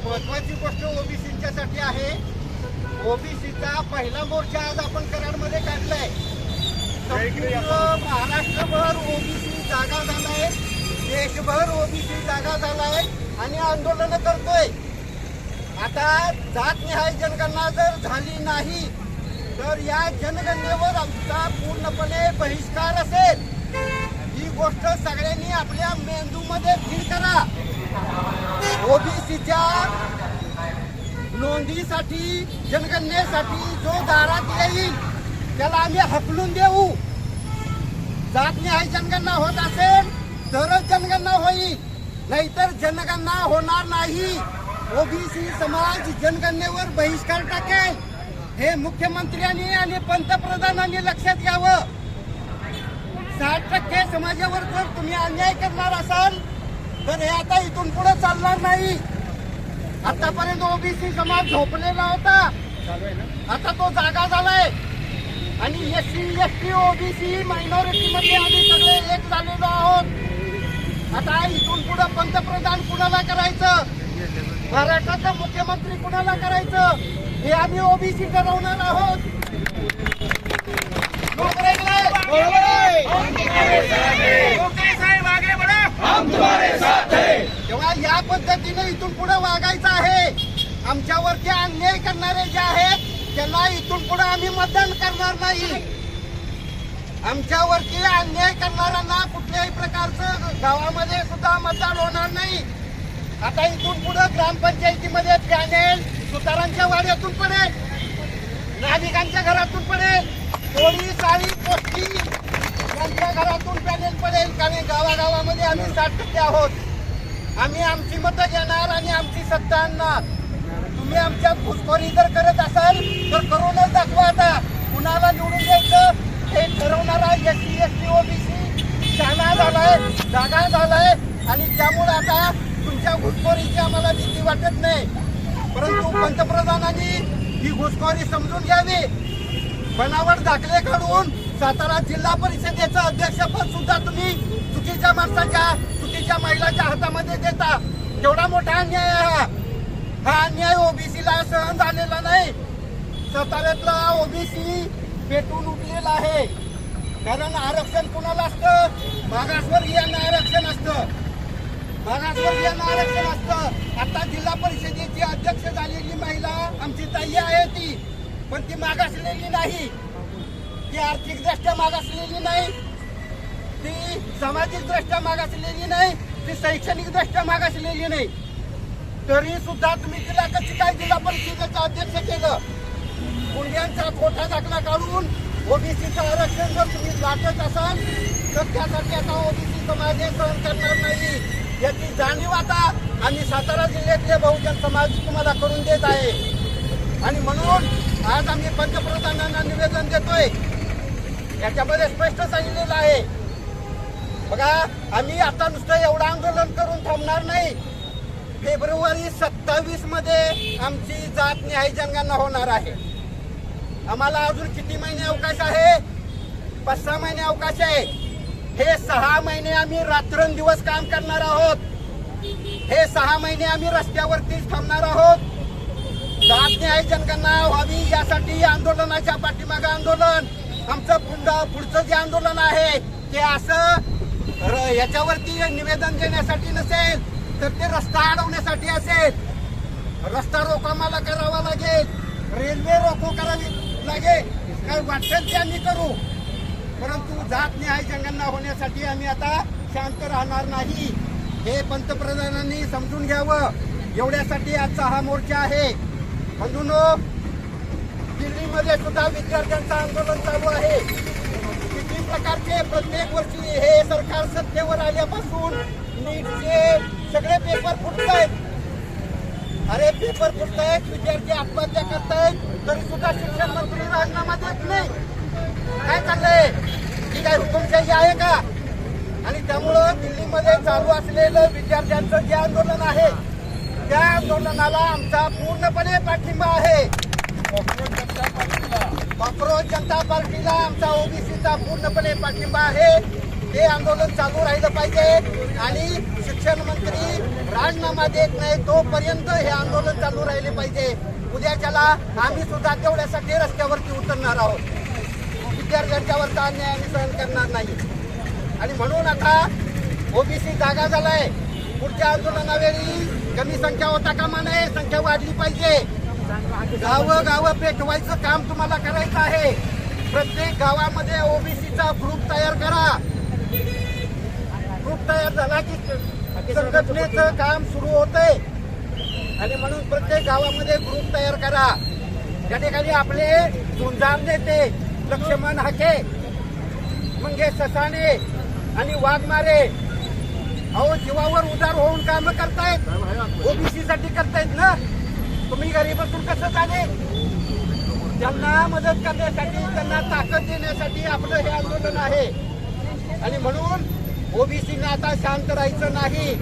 महत्वाची गोष्ट ओबीसीच्यासाठी आहे. ओबीसीचा पहिला मोर्चा आज आपण कराडमध्ये काढलाय. महाराष्ट्रभर ओबीसी जागा झालाय, देशभर ओबीसी जागा झालाय आणि आंदोलन करतोय. आता जातनिहाय जनगणना जर झाली नाही तर या जनगणनेवर आमचा पूर्णपणे बहिष्कार असेल. ही गोष्ट सगळ्यांनी आपल्या मेंदूमध्ये फीड करा. ओबीसीच्या नोंदीसाठी जनगणनेसाठी जो दारात येईल त्याला आम्ही हकलून देऊ. जातनिहाय जनगणना होत असेल तरच जनगणना होईल, नाहीतर जनगणना होणार नाही. ओबीसी समाज जनगणनेवर बहिष्कार टाकेल. हे मुख्यमंत्र्यांनी आणि पंतप्रधानांनी लक्षात घ्यावं. 60% समाजावर जर तुम्ही अन्याय करणार असाल तर हे आता इथून पुढे चालणार नाही. आतापर्यंत ओबीसी समाज झोपलेला होता, आता तो जागा झालाय. आणि एससी एसटी ओबीसी मायनॉरिटी मध्ये आम्ही सगळे एक झालेलो आहोत. आता इथून पुढे पंतप्रधान कुणाला करायचं, महाराष्ट्राचा मुख्यमंत्री कुणाला करायचं हे आम्ही ओबीसी ठरवणार आहोत. तेव्हा या पद्धतीने इथून पुढे वागायचं आहे. आमच्यावरती अन्याय करणारे जे आहेत त्यांना इथून पुढे आम्ही मतदान करणार नाही. आमच्यावरती अन्याय करणाऱ्यांना कुठल्याही प्रकारचं गावामध्ये सुद्धा मतदान होणार नाही. आता इथून पुढे ग्रामपंचायतीमध्ये पॅनेल सुतारांच्या वाड्यातून पडेल, नाभिकांच्या घरातून पडेल, कोळी साळी पोस्टी यांच्या घरातून पॅनेल पडेल. कारण गावागावामध्ये आम्ही 60% आहोत. आम्ही आमची मतं घेणार आणि आमची सत्ता आणणार. तुम्ही आमच्या घुसखोरी जर करत असाल तर करूनच दाखवा. आता कुणाला निवडून द्यायचं हे ठरवणारा एससी एसटी ओबीसी शाळा झालाय, जागा झालाय. आणि त्यामुळे आता तुमच्या घुसखोरीची आम्हाला भीती वाटत नाही. परंतु पंतप्रधानांनी ही घुसखोरी समजून घ्यावी. बनावट दाखले काढून सातारा जिल्हा परिषदेचं अध्यक्षपद सुद्धा तुम्ही चुकीच्या माणसाच्या, चुकीच्या महिलाच्या हातामध्ये देता. केवढा मोठा अन्याय आहे हा अन्याय ओबीसीला सहन झालेला नाही. साताऱ्यातला ओबीसी पेटून उठलेला आहे. कारण आरक्षण कुणाला असतं, मागासवर्गीयांना आरक्षण असतं, मागासवर्गीयांना आरक्षण असतं. आता जिल्हा परिषदेची अध्यक्ष झालेली महिला आमची ताई आहे ती, पण ती मागासलेली नाही. ती आर्थिकदृष्ट्या मागासलेली नाही, ती सामाजिक दृष्ट्या मागासलेली नाही, ती शैक्षणिक दृष्ट्या मागासलेली नाही. तरी सुद्धा तुम्ही तिला कशी काय जिल्हा परिषदेचं अध्यक्ष केलं? गुंड्यांचा खोटा दाखला काढून ओबीसीचं आरक्षण जर तुम्ही गाठत असाल तर त्यासाठी आता ओबीसी समाज हे सहन करणार नाही. याची जाणीव आता आम्ही सातारा जिल्ह्यातले बहुजन समाज तुम्हाला करून देत आहे. आणि म्हणून आज आम्ही पंतप्रधानांना निवेदन देतोय. याच्यामध्ये स्पष्ट सांगितलेलं आहे. बघा, आम्ही आता नुसतं एवढं आंदोलन करून थांबणार नाही. फेब्रुवारी 27 मध्ये आमची जातनिहाय जनगणना होणार आहे. आम्हाला अजून किती महिने अवकाश आहे? 5-6 महिने अवकाश आहे. हे 6 महिने आम्ही रात्रंदिवस काम करणार आहोत. हे 6 महिने आम्ही रस्त्यावरतीच थांबणार आहोत. जातनिहाय जनगणना व्हावी यासाठी आंदोलनाच्या पाठीमागे आंदोलन. आमचं पुढचं जे आंदोलन आहे ते असं याच्यावरती निवेदन देण्यासाठी नसेल तर ते रस्ता अडवण्यासाठी असेल. रस्ता रोको आम्हाला करावा लागेल, रेल्वे रोको करावी लागेल, काय वाटेल ते आम्ही करू. परंतु जातनिहाय जनगणना होण्यासाठी आम्ही आता शांत राहणार नाही. हे पंतप्रधानांनी समजून घ्यावं. एवढ्यासाठी आजचा हा मोर्चा आहे. म्हणून दिल्लीमध्ये सुद्धा विद्यार्थ्यांचं आंदोलन चालू आहे. किती प्रकारचे प्रत्येक वर्षी हे सरकार सत्तेवर आल्यापासून नीटचे सगळे पेपर फुटतायत. अरे पेपर फुटतायत, विद्यार्थी आत्महत्या करतायत, तरी सुद्धा शिक्षण मंत्री राजीनामा देत नाही. काय चाललंय? ही काय हुकुमशाही आहे का? आणि त्यामुळं दिल्लीमध्ये चालू असलेलं विद्यार्थ्यांचं जे आंदोलन आहे त्या आंदोलनाला आमचा पूर्णपणे पाठिंबा आहे. कॉक्रोच जनता पार्टीला आमचा ओबीसीचा पूर्णपणे पाठिंबा आहे. हे आंदोलन चालू राहिलं पाहिजे आणि शिक्षण मंत्री राजीनामा देत नाही तोपर्यंत हे आंदोलन चालू राहिले पाहिजे. उद्याच्याला आम्ही सुद्धा तेवढ्यासाठी रस्त्यावरती उतरणार आहोत. विद्यार्थ्यांच्या वरचा अन्याय आम्ही सहन करणार नाही. आणि म्हणून आता ओबीसी जागा झालाय. पुढच्या आंदोलनावेळी कमी संख्या होता कामा नये, संख्या वाढली पाहिजे. गावं पेटवायचं काम तुम्हाला करायचं आहे. प्रत्येक गावामध्ये ओबीसीचा ग्रुप तयार करा. ग्रुप तयार झाला की संघटनेचं काम सुरू होतंय. आणि म्हणून प्रत्येक गावामध्ये ग्रुप तयार करा. त्या ठिकाणी आपले झुंजार नेते लक्ष्मण हाके, मंगेश ससाणे आणि वाघमारे अहो जीवावर उदार होऊन काम करतायत. ओबीसी साठी करतायत ना. तुम्ही घरी बसून कसं चालेल? त्यांना मदत करण्यासाठी, त्यांना ताकद देण्यासाठी आपलं हे आंदोलन आहे. आणि म्हणून ओबीसीने आता शांत राहायचं नाही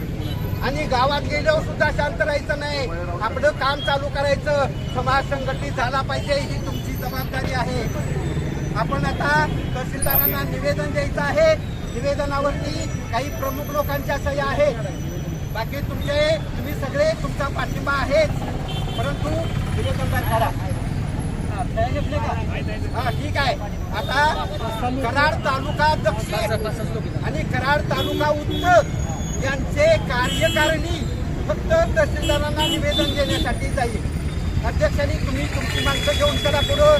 आणि गावात गेल्यावर सुद्धा शांत राहायचं नाही. आपलं काम चालू करायचं. समाज संघटित झाला पाहिजे, ही तुमची जबाबदारी आहे. आपण आता तहसीलदारांना निवेदन द्यायचं आहे. निवेदनावरती काही प्रमुख लोकांच्या सह्या आहेत. बाकी तुम्ही सगळे तुमचा पाठिंबा आहेच, परंतु निवेदन करा. हा ठीक आहे. आता कराड तालुका दक्षिण आणि कराड तालुका उत्तर यांचे कार्यकारिणी फक्त तहसीलदारांना निवेदन देण्यासाठी जाईल. अध्यक्षांनी तुम्ही तुमची माणसं घेऊन चला पुढं.